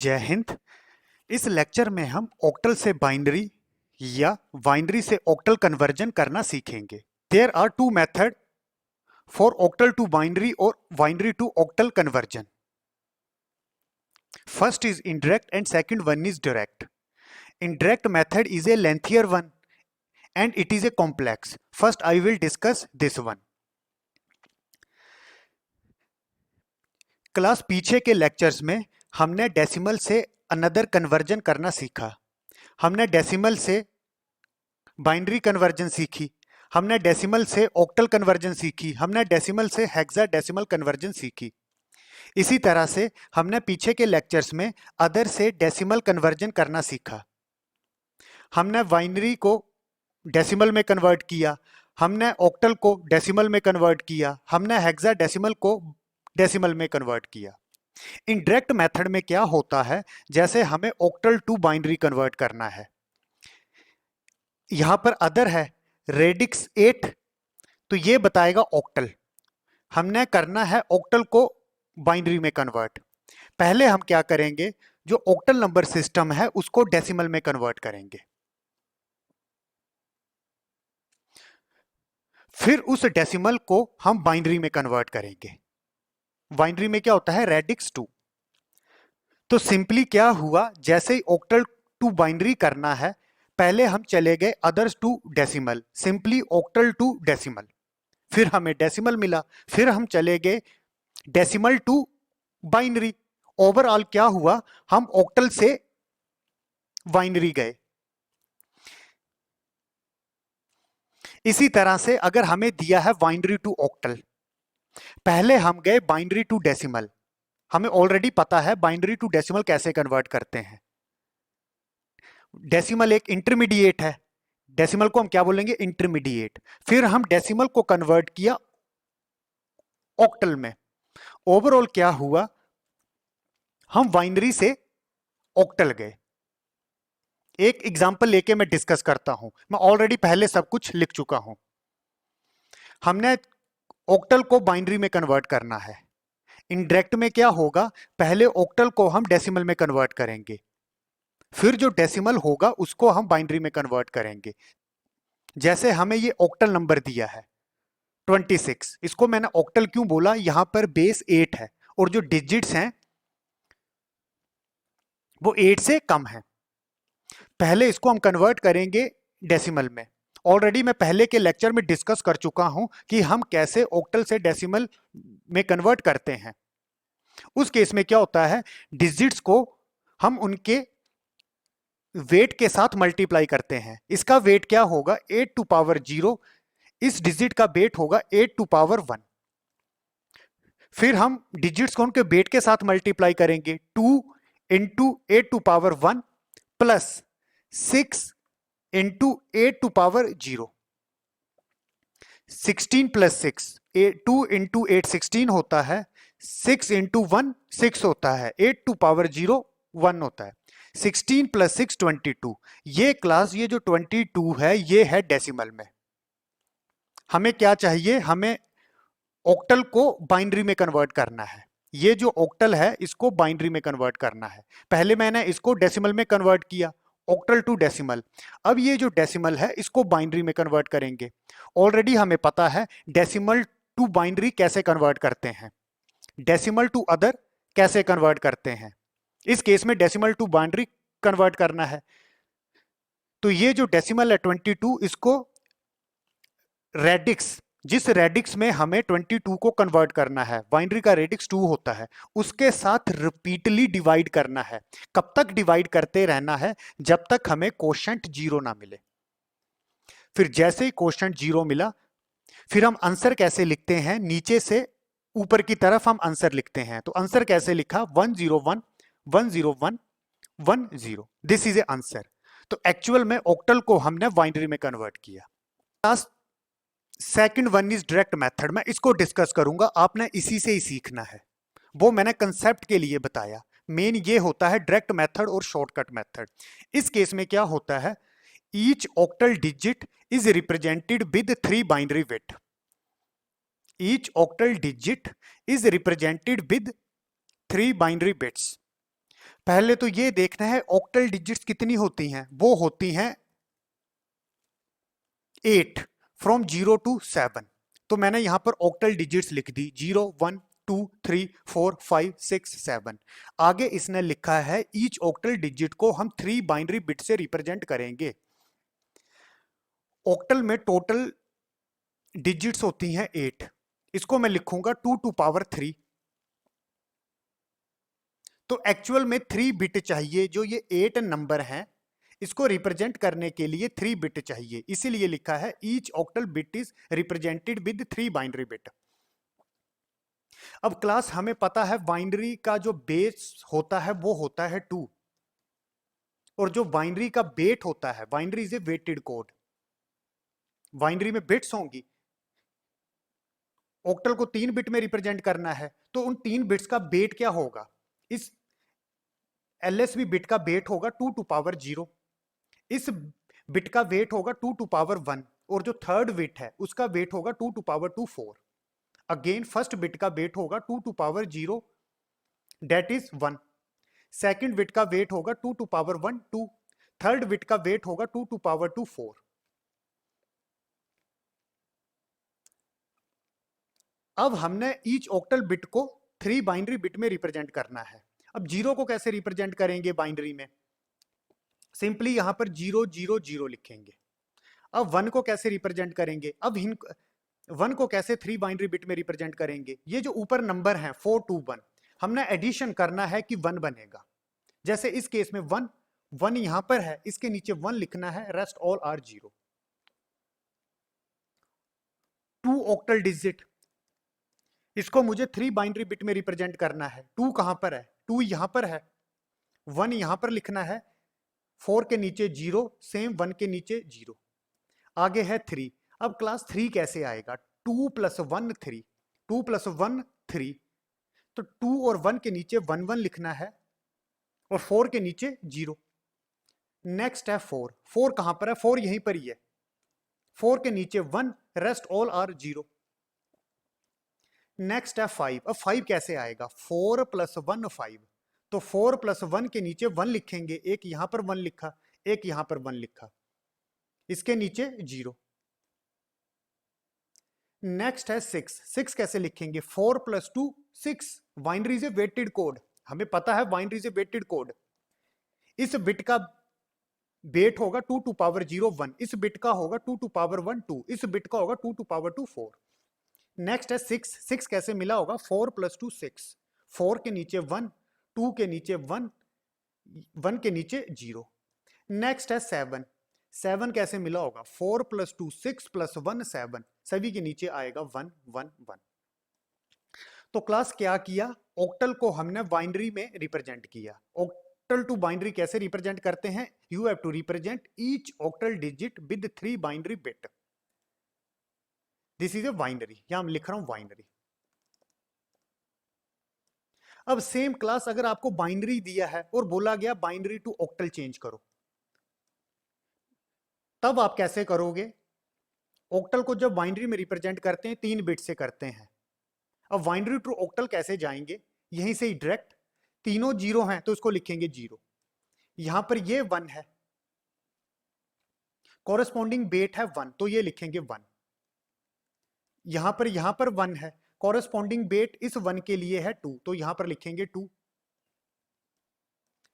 जय हिंद। इस लेक्चर में हम ऑक्टल से बाइनरी या बाइनरी से ऑक्टल कन्वर्जन करना सीखेंगे। There are two method for octal to binary और binary to octal conversion. First is indirect and second one is direct. Indirect method is a lengthier one and it is a complex. First I will discuss this one. Class पीछे के lectures में हमने decimal से another conversion करना सीखा। हमने decimal से binary conversion सीखी, हमने डेसिमल से ऑक्टल कन्वर्जन सीखी, हमने डेसिमल से हेक्साडेसिमल कन्वर्जन सीखी। इसी तरह से हमने पीछे के लेक्चर्स में अदर से डेसिमल कन्वर्जन करना सीखा। हमने बाइनरी को डेसिमल में कन्वर्ट किया, हमने ऑक्टल को डेसिमल में कन्वर्ट किया, हमने हेक्साडेसिमल को डेसिमल में कन्वर्ट किया। इनडायरेक्ट मेथड में क्या होता है, जैसे हमें ऑक्टल टू बाइनरी कन्वर्ट करना है, यहां पर अदर है रेडिक्स 8, तो ये बताएगा ऑक्टल। हमने करना है ऑक्टल को बाइनरी में कन्वर्ट। पहले हम क्या करेंगे, जो ऑक्टल नंबर सिस्टम है उसको डेसिमल में कन्वर्ट करेंगे, फिर उस डेसिमल को हम बाइनरी में कन्वर्ट करेंगे। बाइनरी में क्या होता है, रेडिक्स 2। तो सिंपली क्या हुआ, जैसे ही ऑक्टल टू बाइनरी करना है, पहले हम चले गए others to decimal, simply octal to decimal, फिर हमें डेसिमल मिला, फिर हम चले गए डेसिमल टू बाइनरी। ओवरऑल क्या हुआ, हम ऑक्टल से बाइनरी गए। इसी तरह से अगर हमें दिया है बाइनरी टू ऑक्टल, पहले हम गए बाइनरी टू डेसिमल। हमें ऑलरेडी पता है बाइनरी टू डेसिमल कैसे कन्वर्ट करते हैं। डेसिमल एक इंटरमीडिएट है, डेसिमल को हम क्या बोलेंगे, इंटरमीडिएट। फिर हम डेसिमल को कन्वर्ट किया ऑक्टल में। ओवरऑल क्या हुआ, हम बाइनरी से ऑक्टल गए। एक एग्जांपल लेके मैं डिस्कस करता हूं, मैं ऑलरेडी पहले सब कुछ लिख चुका हूं। हमने ऑक्टल को बाइनरी में कन्वर्ट करना है। इनडायरेक्ट में क्या होगा, पहले ऑक्टल को हम डेसिमल में कन्वर्ट करेंगे, फिर जो डेसिमल होगा उसको हम बाइनरी में कन्वर्ट करेंगे। जैसे हमें ये ऑक्टल नंबर दिया है 26, इसको मैंने ऑक्टल क्यों बोला, यहां पर बेस 8 है और जो डिजिट्स हैं वो 8 से कम है। पहले इसको हम कन्वर्ट करेंगे डेसिमल में। ऑलरेडी मैं पहले के लेक्चर में डिस्कस कर चुका हूं कि हम कैसे ऑक्टल से डेसिमल में कन्वर्ट करते हैं। उस केस में क्या होता है, डिजिट्स को हम उनके वेट के साथ मल्टीप्लाई करते हैं। इसका वेट क्या होगा, 8 टू पावर 0, इस डिजिट का वेट होगा 8 टू पावर 1। फिर हम डिजिट्स को उनके वेट के साथ मल्टीप्लाई करेंगे, 2 into 8 to power 1 plus 6 into 8 to power 0, 16 plus 6, 2 into 8 16 होता है, 6 इंटू 1 6 होता है, 8 टू पावर 0 1 होता है, 16 प्लस 6 22। ये क्लास, ये जो 22 है ये है डेसिमल में। हमें क्या चाहिए, हमें ऑक्टल को बाइनरी में कन्वर्ट करना है। ये जो ऑक्टल है इसको बाइनरी में कन्वर्ट करना है। पहले मैंने इसको डेसिमल में कन्वर्ट किया, ऑक्टल टू डेसिमल। अब ये जो डेसिमल है इसको बाइनरी में कन्वर्ट करेंगे। ऑलरेडी हमें पता है डेसिमल टू बाइनरी कैसे कन्वर्ट करते हैं, डेसिमल टू अदर कैसे कन्वर्ट करते हैं। इस केस में डेसिमल टू बाइनरी कन्वर्ट करना है। तो ये जो डेसिमल है 22, इसको रेडिक्स, जिस रेडिक्स में हमें 22 को कन्वर्ट करना है, बाइनरी का रेडिक्स 2 होता है, उसके साथ रिपीटली डिवाइड करना है। कब तक डिवाइड करते रहना है, जब तक हमें कोशेंट 0 ना मिले। फिर जैसे ही कोशेंट 0 मिला, फिर हम आंसर कैसे लिखते हैं, नीचे से ऊपर की तरफ हम आंसर लिखते हैं। तो आंसर कैसे लिखा, 101 101 10, दिस इज ए आंसर। तो एक्चुअल में ऑक्टल को हमने बाइनरी में कन्वर्ट किया। Second one is direct method, मैं इसको डिस्कस करूंगा, आपने इसी से ही सीखना है। वो मैंने कंसेप्ट के लिए बताया। मेन ये होता है डायरेक्ट मेथड और शॉर्टकट मेथड। इस केस में क्या होता है, each octal digit is represented with 3 binary bit. Each octal digit is represented with 3 binary bits. पहले तो ये देखना है ऑक्टल डिजिट्स कितनी होती हैं, वो होती हैं 8 फ्रॉम 0 to 7। तो मैंने यहां पर ऑक्टल डिजिट्स लिख दी 0 1 2 3 4 5 6 7। आगे इसने लिखा है ईच ऑक्टल डिजिट को हम 3 बाइनरी बिट से रिप्रेजेंट करेंगे। ऑक्टल में टोटल डिजिट्स होती हैं 8, इसको मैं लिखूंगा 2 to power 3। तो एक्चुअल में 3 बिट चाहिए, जो ये 8 नंबर हैं इसको रिप्रेजेंट करने के लिए 3 बिट चाहिए, इसीलिए लिखा है each octal bit is represented with 3 binary bit. अब क्लास हमें पता है बाइनरी का जो बेस होता है वो होता है 2, और जो बाइनरी का वेट होता है, binary is a weighted code, binary में बिट्स होंगी, ऑक्टल को 3 बिट में रिप्रेजेंट करना है, तो उन 3 बिट्स का वेट क्या होगा, इस एलएसबी बिट का वेट होगा 2 to power 0, इस बिट का वेट होगा 2 to power 1, और जो थर्ड बिट है उसका वेट होगा 2 to power 2 4। Again first bit का वेट होगा 2 to power 0 that is 1, second bit का वेट होगा 2 to power 1 2, थर्ड बिट का वेट होगा 2 to power 2 4। अब हमने ईच ऑक्टल बिट को 3 बाइनरी बिट में रिप्रेजेंट करना है। अब 0 को कैसे रिप्रेजेंट करेंगे बाइनरी में, सिंपली यहां पर 0 0 0 लिखेंगे। अब 1 को कैसे रिप्रेजेंट करेंगे, अब 1 को कैसे 3 बाइनरी बिट में रिप्रेजेंट करेंगे, ये जो ऊपर नंबर हैं 4 2 1, हमने एडिशन करना है कि 1 बनेगा। जैसे इस केस में 1 1 यहां पर है, इसके नीचे 1 लिखना है, rest all are 0। 2 octal digit, इसको मुझे 3 बाइनरी बिट में रिप्रेजेंट करना है। 2 कहां पर है, 2 यहां पर है, 1 यहां पर लिखना है, 4 के नीचे 0, सेम 1 के नीचे 0, आगे है 3। अब क्लास 3 कैसे आएगा, 2 + 1 3, 2 + 1 3, तो 2 और 1 के नीचे 1 1 लिखना है, और 4 के नीचे 0। नेक्स्ट है 4, 4 कहां पर है, 4 यहीं पर ही है, 4 के नीचे 1, रेस्ट ऑल आर 0। नेक्स्ट है 5, अब 5 कैसे आएगा, 4 + 1 5, तो 4 + 1 के नीचे 1 लिखेंगे, एक यहां पर 1 लिखा, एक यहां पर 1 लिखा, इसके नीचे 0। नेक्स्ट है 6, 6 कैसे लिखेंगे, 4 + 2 6, binary is a weighted code, हमें पता है binary is a weighted code. इस बिट का वेट होगा 2 to power 0 1, इस बिट का होगा 2 to power 1 2, इस बिट का होगा 2 to power 2 4। नेक्स्ट है 6, 6 कैसे मिला होगा, 4 + 2 6, 4 के नीचे 1, 2 के नीचे 1, 1 के नीचे 0। नेक्स्ट है 7, 7 कैसे मिला होगा, 4 + 2 6 + 1 7, सभी के नीचे आएगा 1 1 1। तो क्लास क्या किया, ऑक्टल को हमने बाइनरी में रिप्रेजेंट किया। ऑक्टल टू बाइनरी कैसे रिप्रेजेंट करते हैं, you have to represent each octal digit with 3 binary bit, this is a binary, यहां मैं लिख रहा हूं बाइनरी। अब सेम क्लास अगर आपको बाइनरी दिया है और बोला गया बाइनरी टू ऑक्टल चेंज करो, तब आप कैसे करोगे, ऑक्टल को जब बाइनरी में रिप्रेजेंट करते हैं 3 बिट से करते हैं। अब बाइनरी टू ऑक्टल कैसे जाएंगे, यहीं से ही डायरेक्ट, तीनों 0 हैं तो इसको लिखेंगे 0, यहां पर ये 1 है, कॉरेस्पॉन्डिंग वेट है 1, तो ये लिखेंगे 1। यहां पर 1 है, कॉरेस्पॉन्डिंग वेट इस 1 के लिए है 2, तो यहां पर लिखेंगे 2।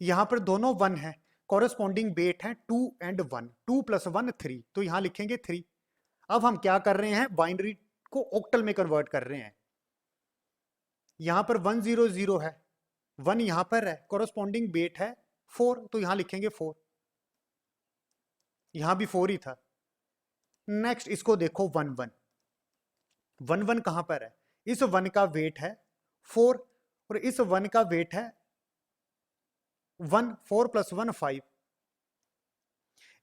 यहां पर दोनों 1 है, कॉरेस्पॉन्डिंग वेट है 2 and 1, 2 + 1 3, तो यहां लिखेंगे 3। अब हम क्या कर रहे हैं, बाइनरी को ऑक्टल में कन्वर्ट कर रहे हैं। यहां पर 1 0 0 है, 1 यहां पर है, कॉरेस्पॉन्डिंग वेट है 4, तो यहां लिखेंगे 4, यहां भी 4 ही था। नेक्स्ट इसको देखो 1 1, 1 1 कहां पर है, इस 1 का वेट है 4, और इस 1 का वेट है 1, 4 + 1 5।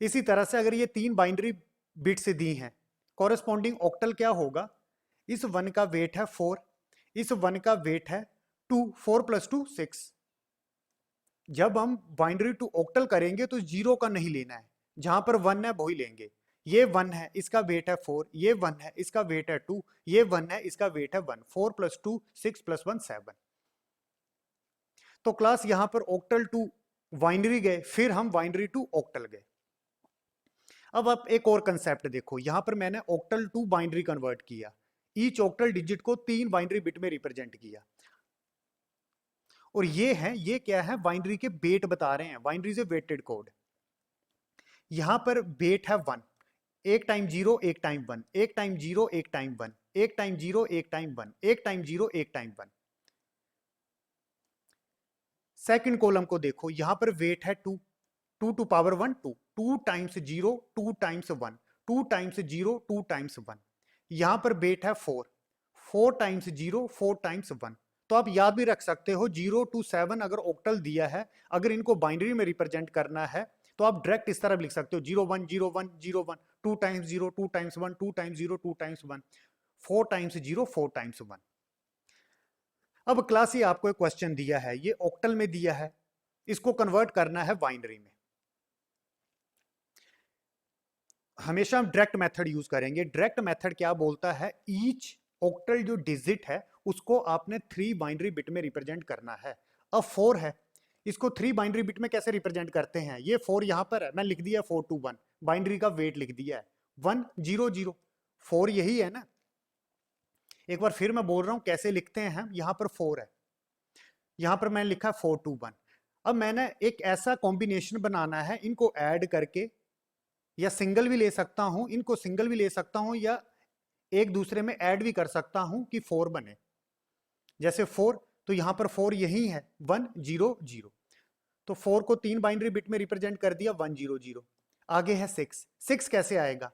इसी तरह से अगर ये 3 बाइनरी बिट्स दी हैं, कॉरेस्पॉन्डिंग ऑक्टल क्या होगा, इस 1 का वेट है 4, इस 1 का वेट है 2, 4 + 2 6। जब हम बाइनरी टू ऑक्टल करेंगे तो 0 का नहीं लेना है, जहां पर 1 है वही लेंगे। ये 1 है, इसका वेट है 4, ये 1 है, इसका वेट है 2, ये 1 है, इसका वेट है 1, 4 + 2 6 + 1 7। तो क्लास यहां पर ऑक्टल टू बाइनरी गए, फिर हम बाइनरी टू ऑक्टल गए। अब आप एक और कंसेप्ट देखो, यहां पर मैंने ऑक्टल टू बाइनरी कन्वर्ट किया, ईच ऑक्टल डिजिट को 3 बाइनरी बिट में रिप्रेजेंट किया। और ये क्या है, बाइनरी के वेट बता रहे हैं, बाइनरी से वेटेड कोड। यहां पर वेट है 1, एक टाइम 0 एक टाइम 1, एक टाइम 0 एक टाइम 1, एक टाइम 0 एक टाइम 1, एक टाइम 0 एक टाइम 1। सेकंड कॉलम को देखो, यहां पर वेट है 2, 2 to power 1 2, 2 times 0 2 times 1, 2 times 0 2 times 1। यहां पर वेट है 4, 4 टाइम्स 0 4 टाइम्स 1। तो आप याद भी रख सकते हो 0 टू 7 अगर ऑक्टल दिया है, अगर इनको बाइनरी में रिप्रेजेंट करना है तो आप डायरेक्ट इस तरह लिख सकते हो 0 1 0 1 0 1, 2 times 0 2 times 1, 2 times 0 2 times 1, 4 times 0 4 times 1। अब क्लास ये आपको एक क्वेश्चन दिया है, ये ऑक्टल में दिया है, इसको कन्वर्ट करना है बाइनरी में। हमेशा हम डायरेक्ट मेथड यूज करेंगे। डायरेक्ट मेथड क्या बोलता है, ईच ऑक्टल जो डिजिट है उसको आपने 3 बाइनरी बिट में रिप्रेजेंट करना है। अब 4 है, इसको 3 बाइनरी बिट में कैसे रिप्रेजेंट करते हैं, ये 4 यहां पर है, मैं लिख दिया 4 to 1, बाइनरी का वेट लिख दिया है 1 0 0, 4 यही है ना। एक बार फिर मैं बोल रहा हूं कैसे लिखते हैं हम, यहां पर 4 है, यहां पर मैंने लिखा 4 to 1। अब मैंने एक ऐसा कॉम्बिनेशन बनाना है, इनको ऐड करके, या सिंगल भी ले सकता हूं, इनको सिंगल भी ले सकता हूं, या एक दूसरे में ऐड भी कर सकता हूं कि 4 बने। जैसे 4, तो यहां पर 4 यही है 1 0 0, तो 4 को 3 बाइनरी बिट में रिप्रेजेंट कर दिया 1 0 0। आगे है 6, 6 कैसे आएगा,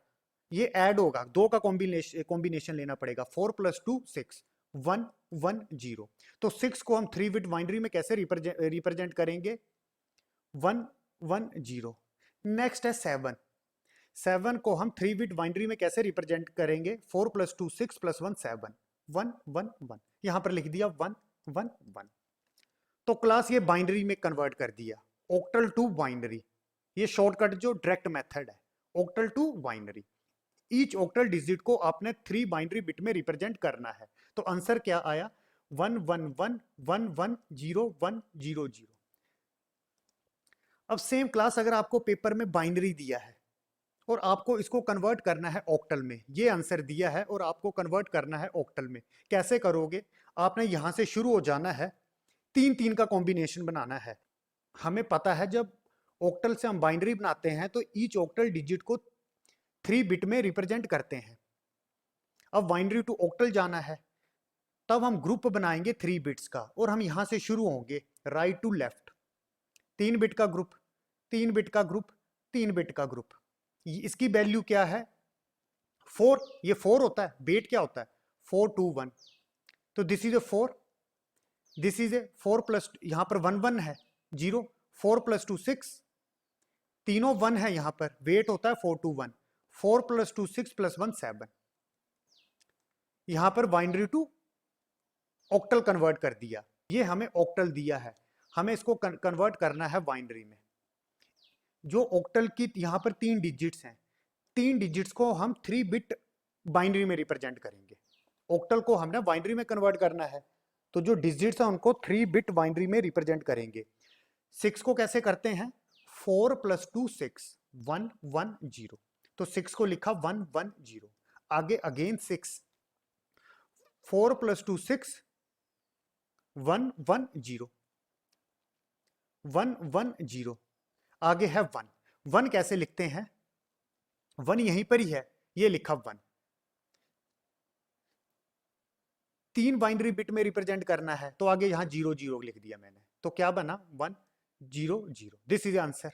ये ऐड होगा, दो का कॉम्बिनेशन लेना पड़ेगा, 4 + 2 6 1 1 0। तो 6 को हम 3 बिट बाइनरी में कैसे रिप्रेजेंट करेंगे, 1 1 0। नेक्स्ट है 7, 7 को हम 3 बिट बाइनरी में कैसे रिप्रेजेंट करेंगे, 4 + 2 6 + 1 7 1 1 1, यहां पर लिख दिया 1 1 1। तो क्लास ये बाइनरी में कन्वर्ट कर दिया, ऑक्टल टू बाइनरी। ये शॉर्टकट जो डायरेक्ट मेथड है, octal to binary. Each octal digit को आपने 3 बाइनरी बिट में रिप्रेजेंट करना है। तो आंसर क्या आया, 1 1 1 1 1 0 1 0 0। अब सेम क्लास अगर आपको पेपर में बाइनरी दिया है और आपको इसको कन्वर्ट करना है ऑक्टल में, ये आंसर दिया है और आपको कन्वर्ट करना है ऑक्टल में, कैसे करोगे, आपने यहां से शुरू हो जाना है, 3 3 का कॉम्बिनेशन बनाना है। हमें पता है जब ऑक्टल से हम बाइनरी बनाते हैं तो ईच ऑक्टल डिजिट को 3 बिट में रिप्रेजेंट करते हैं। अब बाइनरी टू ऑक्टल जाना है, तब हम ग्रुप बनाएंगे 3 बिट्स का, और हम यहां से शुरू होंगे राइट टू लेफ्ट, 3 बिट का ग्रुप 3 बिट का ग्रुप 3 बिट का ग्रुप। इसकी वैल्यू क्या है, 4, ये 4 होता है, वेट क्या होता है 4 2 1, तो this is a 4, this is a 4 plus, यहां पर 1 1 है 0, 4 + 2 6, तीनों 1 है, यहां पर वेट होता है 4 2 1, 4 + 2 6 + 1 7। यहां पर बाइनरी टू ऑक्टल कन्वर्ट कर दिया, ये हमें ऑक्टल दिया है, हमें इसको कन्वर्ट करना है बाइनरी में। जो ऑक्टल की यहां पर 3 डिजिट्स हैं, 3 डिजिट्स को हम 3 बिट बाइनरी में रिप्रेजेंट करेंगे। ऑक्टल को हमने बाइनरी में कन्वर्ट करना है, तो जो डिजिट्स हैं उनको 3 बिट बाइनरी में रिप्रेजेंट करेंगे। 6 को कैसे करते हैं, 4 + 2 6 1 1 0, तो 6 को लिखा 1 1 0। आगे अगेन 6, 4 + 2 6 1 1 0 1 1 0। आगे है 1, 1 कैसे लिखते हैं, 1 यहीं पर ही है, ये लिखा 1, 3 बाइनरी बिट में रिप्रेजेंट करना है, तो आगे यहां 0 0 लिख दिया मैंने, तो क्या बना 1 0 0। दिस इज आंसर,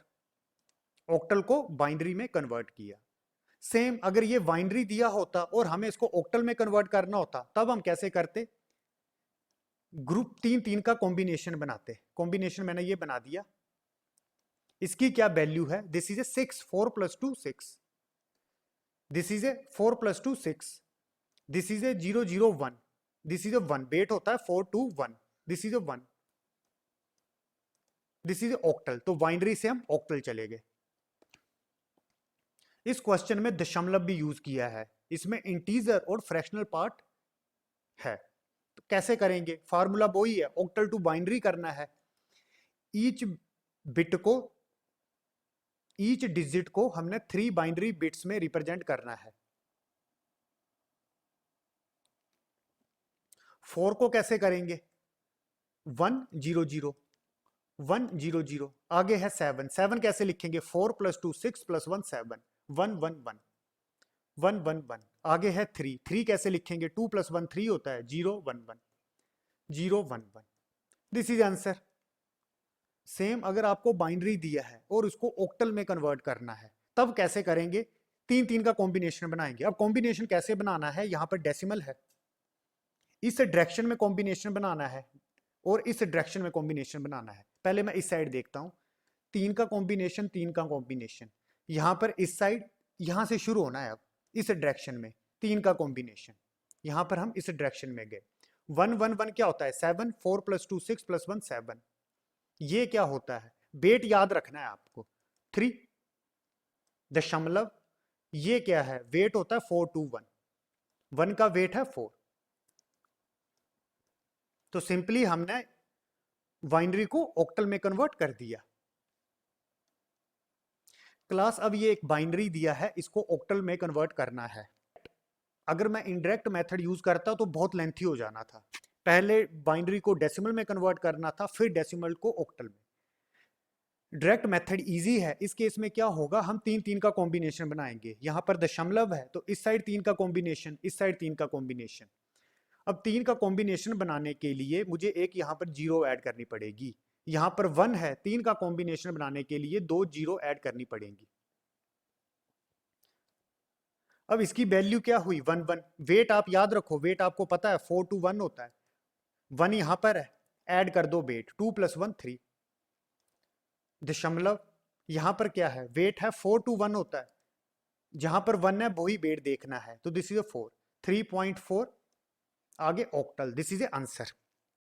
ऑक्टल को बाइनरी में कन्वर्ट किया। सेम अगर ये बाइनरी दिया होता और हमें इसको ऑक्टल में कन्वर्ट करना होता, तब हम कैसे करते, ग्रुप 3 3 का कॉम्बिनेशन बनाते। कॉम्बिनेशन मैंने ये बना दिया, इसकी क्या वैल्यू है, this is a 6, 4 + 2 6, this is a 4 + 2 6, this is a 0 0 1, this is a 1, weight होता है 4 2 1, this is a 1, this is octal. तो बाइनरी से हम ऑक्टल चले गए। इस क्वेश्चन में दशमलव भी यूज किया है, इसमें इंटीजर और फ्रैक्शनल पार्ट है। तो कैसे करेंगे, फार्मूला वही है, ऑक्टल टू बाइनरी करना है, ईच बिट को, ईच डिजिट को हमने 3 बाइनरी बिट्स में रिप्रेजेंट करना है। 4 को कैसे करेंगे? 1 0 0 1 0 0, आगे है 7, 7 कैसे लिखेंगे? 4 + 2 6 + 1 7, 1 1 1 1 1 1, आगे है 3, 3 कैसे लिखेंगे? 2 + 1 3 होता है, 0 1 1 0 1 1। This is answer. सेम अगर आपको बाइनरी दिया है और उसको ऑक्टल में कन्वर्ट करना है, तब कैसे करेंगे? 3 3 का कॉम्बिनेशन बनाएंगे। अब कॉम्बिनेशन कैसे बनाना है? यहां पर डेसिमल है, इस डायरेक्शन में कॉम्बिनेशन बनाना है और इस डायरेक्शन में कॉम्बिनेशन बनाना है। पहले मैं इस साइड देखता हूं, 3 का कॉम्बिनेशन, 3 का कॉम्बिनेशन, यहां पर इस साइड, यहां से शुरू होना है। अब इस डायरेक्शन में 3 का कॉम्बिनेशन, यहां पर हम इस डायरेक्शन में गए। 1 1 1 क्या होता है? 7, 4 + 2 6 + 1 7। ये क्या होता है? वेट याद रखना है आपको, 3 दशमलव, ये क्या है? वेट होता है 4 2 1, 1 का वेट है 4। तो सिंपली हमने बाइनरी को ऑक्टल में कन्वर्ट कर दिया। क्लास, अब ये एक बाइनरी दिया है, इसको ऑक्टल में कन्वर्ट करना है। अगर मैं इनडायरेक्ट मेथड यूज करता तो बहुत लेंथी हो जाना था। पहले बाइनरी को डेसिमल में कन्वर्ट करना था, फिर डेसिमल को ऑक्टल में। डायरेक्ट मेथड इजी है। इस केस में क्या होगा? हम 3 3 का कॉम्बिनेशन बनाएंगे। यहां पर दशमलव है तो इस साइड 3 का कॉम्बिनेशन, इस साइड 3 का कॉम्बिनेशन। अब 3 का कॉम्बिनेशन बनाने के लिए मुझे एक यहां पर 0 ऐड करनी पड़ेगी। यहां पर 1 है, 3 का कॉम्बिनेशन बनाने के लिए 2 0 ऐड करनी पड़ेगी। अब इसकी वैल्यू क्या हुई? 1 1। वेट आप याद रखो, वेट आपको पता है 4 2 1 होता है। 1 यहां पर है, ऐड कर दो वेट, 2 + 1 3। दशमलव, यहां पर क्या है? वेट है 4 2 1 होता है, जहां पर 1 है वही वेट देखना है, तो दिस इज अ 4, 3.4, आगे octal. This is A answer.